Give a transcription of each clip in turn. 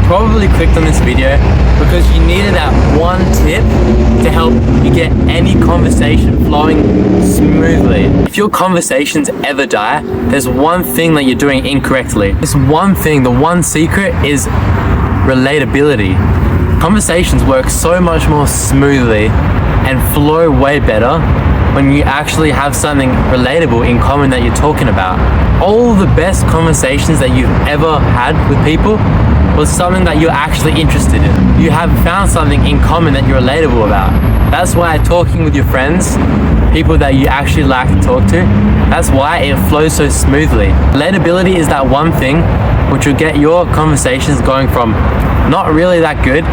probably clicked on this video because you needed that one tip to help you get any conversation flowing smoothly. If your conversations ever die, there's one thing that you're doing incorrectly. This one thing, the one secret is relatability. Conversations work so much more smoothly and flow way better when you actually have something relatable in common that you're talking about. All the best conversations that you've ever had with people was something that you're actually interested in. You have found something in common that you're relatable about. That's why talking with your friends, people that you actually like to talk to, that's why it flows so smoothly. Relatability is that one thing which will get your conversations going from not really that good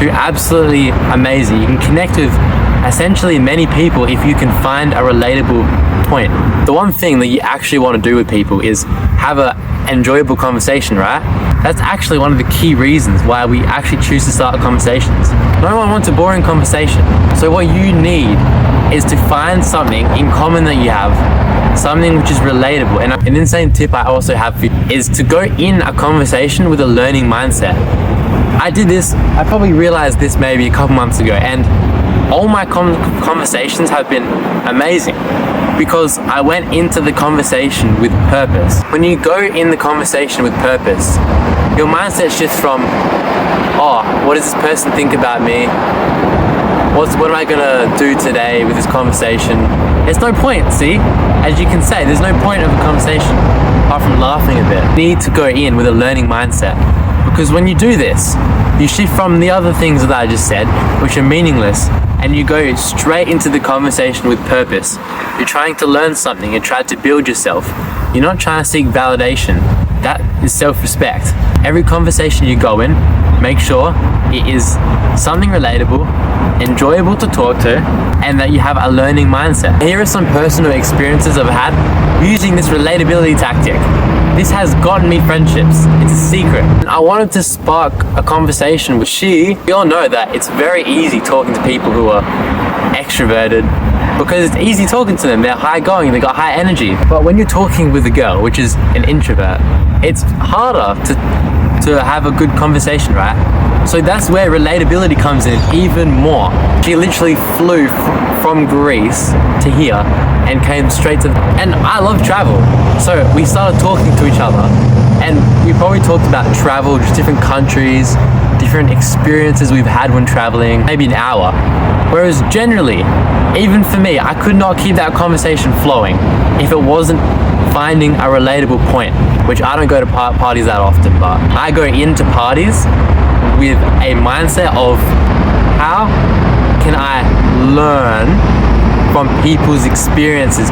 to absolutely amazing. You can connect with essentially many people if you can find a relatable point. The one thing that you actually want to do with people is have an enjoyable conversation, right? That's actually one of the key reasons why we actually choose to start conversations. No one wants a boring conversation. So what you need is to find something in common that you have, something which is relatable. And an insane tip I also have for you is to go in a conversation with a learning mindset. I did this, I probably realized this maybe a couple months ago, and all my conversations have been amazing because I went into the conversation with purpose. When you go in the conversation with purpose, your mindset shifts from, oh, what does this person think about me? What am I gonna do today with this conversation? There's no point, see? As you can say, there's no point of a conversation apart from laughing a bit. You need to go in with a learning mindset, because when you do this, you shift from the other things that I just said, which are meaningless, and you go straight into the conversation with purpose. You're trying to learn something, you're trying to build yourself. You're not trying to seek validation. That is self-respect. Every conversation you go in, make sure it is something relatable, enjoyable to talk to, and that you have a learning mindset. Here are some personal experiences I've had using this relatability tactic. This has gotten me friendships. It's a secret. I wanted to spark a conversation with she. We all know that it's very easy talking to people who are extroverted because it's easy talking to them. They're high going, they got high energy. But when you're talking with a girl, which is an introvert, it's harder to have a good conversation, right? So that's where relatability comes in even more. She literally flew from Greece to here and came straight to, and I love travel. So we started talking to each other and we probably talked about travel, just different countries, different experiences we've had when traveling, maybe an hour. Whereas generally, even for me, I could not keep that conversation flowing if it wasn't finding a relatable point, which I don't go to parties that often, but I go into parties with a mindset of how can I learn from people's experiences.